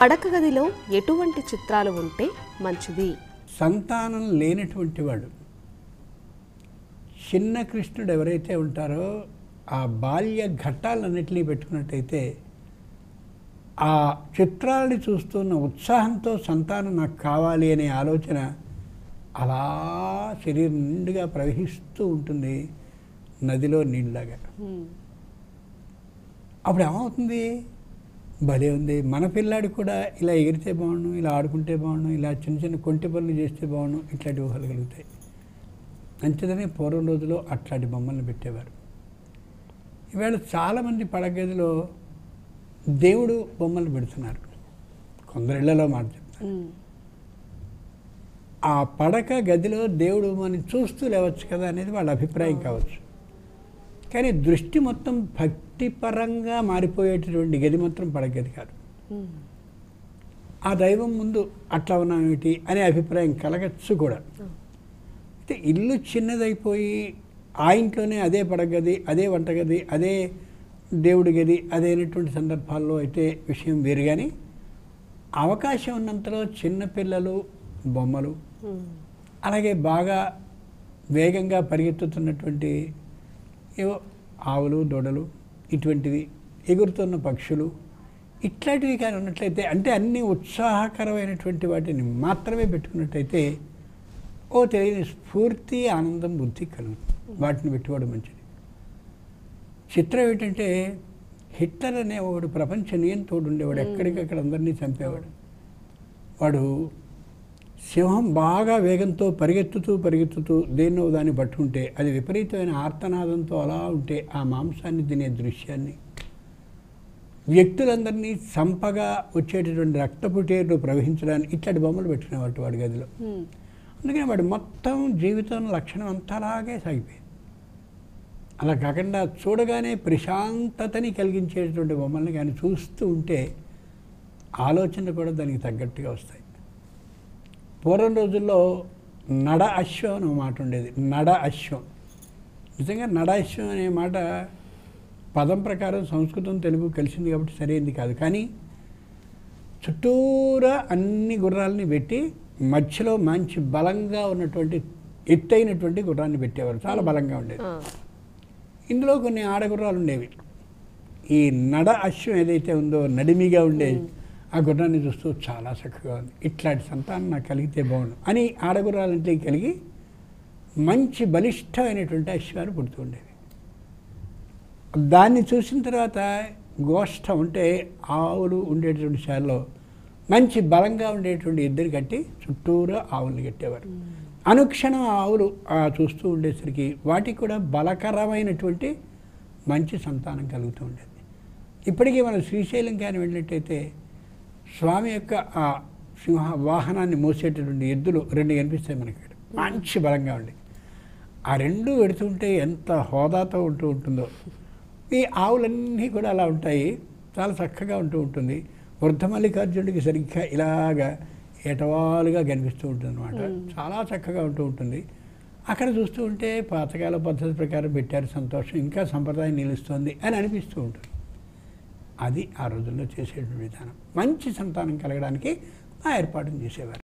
పడక గదిలో ఎటువంటి చిత్రాలు ఉంటే మంచిది? సంతానం లేనటువంటి వాడు చిన్న కృష్ణుడు ఎవరైతే ఉంటారో ఆ బాల్య ఘట్టాలన్నింటినీ పెట్టుకున్నట్టయితే ఆ చిత్రాలని చూస్తున్న ఉత్సాహంతో సంతానం నాకు కావాలి అనే ఆలోచన అలా శరీరం నిండుగా ప్రవహిస్తూ ఉంటుంది, నదిలో నీళ్ళలాగా. అప్పుడు ఏమవుతుంది? భలే ఉంది, మన పిల్లాడు కూడా ఇలా ఎగిరితే బాగుండు, ఇలా ఆడుకుంటే బాగుండు, ఇలా చిన్న చిన్న కొంటి పనులు చేస్తే బాగుండు, ఇట్లాంటి ఊహలు కలుగుతాయి. అంతేదనే పూర్వం రోజుల్లో అట్లాంటి బొమ్మలను పెట్టేవారు. ఈవేళ చాలామంది పడగదిలో దేవుడు బొమ్మలు పెడుతున్నారు, కొందరు ఇళ్లలో మాట చెప్తారు. ఆ పడక గదిలో దేవుడు మనం చూస్తూ లేవచ్చు కదా అనేది వాళ్ళ అభిప్రాయం కావచ్చు. కానీ దృష్టి మొత్తం భక్తిపరంగా మారిపోయేటటువంటి గది మాత్రం పడగది కాదు. ఆ దైవం ముందు అట్లా ఉన్నామేమిటి అనే అభిప్రాయం కలగచ్చు కూడా. అయితే ఇల్లు చిన్నదైపోయి ఆ ఇంట్లోనే అదే పడగది, అదే వంటగది, అదే దేవుడి గది, అదేనటువంటి సందర్భాల్లో అయితే విషయం వేరు. కానీ అవకాశం ఉన్నంతలో చిన్నపిల్లలు బొమ్మలు, అలాగే బాగా వేగంగా పరిగెత్తుతున్నటువంటి ఏవో ఆవులు దూడలు, ఇటువంటివి ఎగురుతున్న పక్షులు, ఇట్లాంటివి కానీ ఉన్నట్లయితే, అంటే అన్ని ఉత్సాహకరమైనటువంటి వాటిని మాత్రమే పెట్టుకున్నట్టయితే ఓ తెలియని స్ఫూర్తి ఆనందం బుద్ధి కలుగుతుంది. వాటిని పెట్టుకోవడం మంచిది. చిత్రం ఏంటంటే హిట్లర్ అనే ఒకడు ప్రపంచ నియంత్రుడు ఉండేవాడు, ఎక్కడికక్కడ అందరినీ చంపేవాడు. వాడు సింహం బాగా వేగంతో పరిగెత్తుతూ దేన్నో దాన్ని పట్టుకుంటే అది విపరీతమైన ఆర్తనాదంతో అలా ఉంటే ఆ మాంసాన్ని తినే దృశ్యాన్ని, వ్యక్తులందరినీ చంపగా వచ్చేటటువంటి రక్తపుటేర్లు ప్రవహించడానికి ఇట్లాంటి బొమ్మలు పెట్టుకునేవాడు వాడి గదిలో. అందుకని వాడు మొత్తం జీవితం లక్షణం అంతా అలాగే సాగిపోయింది. అలా కాకుండా చూడగానే ప్రశాంతతని కలిగించేటటువంటి బొమ్మల్ని కానీ చూస్తూ ఉంటే ఆలోచనలు కూడా దానికి తగ్గట్టుగా వస్తాయి. పూర్వం రోజుల్లో నడ అశ్వం అనే మాట ఉండేది. నడ అశ్వం, నిజంగా నడ అశ్వం అనే మాట పదం ప్రకారం సంస్కృతం తెలుగు కలిసింది కాబట్టి సరైనది కాదు. కానీ చుట్టూరా అన్ని గుర్రాలని పెట్టి మధ్యలో మంచి బలంగా ఉన్నటువంటి ఎత్తైనటువంటి గుర్రాన్ని పెట్టేవారు, చాలా బలంగా ఉండేది. ఇందులో కొన్ని ఆడగుర్రాలు ఉండేవి. ఈ నడ అశ్వం ఏదైతే ఉందో నడిమిగా ఉండేది, ఆ గుర్రాన్ని చూస్తూ చాలా చక్కగా ఉంది, ఇట్లాంటి సంతానం నాకు కలిగితే బాగుండు అని ఆడగుర్రాలంటే కలిగి మంచి బలిష్టమైనటువంటి అశ్వాలు పుడుతూ ఉండేవి. దాన్ని చూసిన తర్వాత గోష్ఠం అంటే ఆవులు ఉండేటువంటి శాలలో మంచి బలంగా ఉండేటువంటి ఇద్దరు కట్టి చుట్టూరా ఆవుల్ని కట్టేవారు. అనుక్షణం ఆవులు చూస్తూ ఉండేసరికి వాటికి కూడా బలకరమైనటువంటి మంచి సంతానం కలుగుతూ ఉండేది. ఇప్పటికీ మనం శ్రీశైలం కానీ వెళ్ళినట్టయితే స్వామి యొక్క ఆ సింహ వాహనాన్ని మోసేటటువంటి ఎద్దులు రెండు కనిపిస్తాయి మనకి, మంచి బలంగా ఉండి. ఆ రెండు పెడుతుంటే ఎంత హోదాతో ఉంటుందో. ఈ ఆవులన్నీ కూడా అలా ఉంటాయి, చాలా చక్కగా ఉంటుంది. వృద్ధ మల్లికార్జునుడికి సరిగ్గా ఇలాగా ఏటవాలుగా కనిపిస్తూ ఉంటుంది అనమాట, చాలా చక్కగా ఉంటుంది. అక్కడ చూస్తూ ఉంటే పాతకాల పద్ధతి ప్రకారం పెట్టారు, సంతోషం, ఇంకా సంప్రదాయం నిలుస్తుంది అని అనిపిస్తూ ఉంటుంది. అది ఆ రోజుల్లో చేసేటువంటి విధానం. మంచి సంతానం కలగడానికి ఆ ఏర్పాటును చేసేవారు.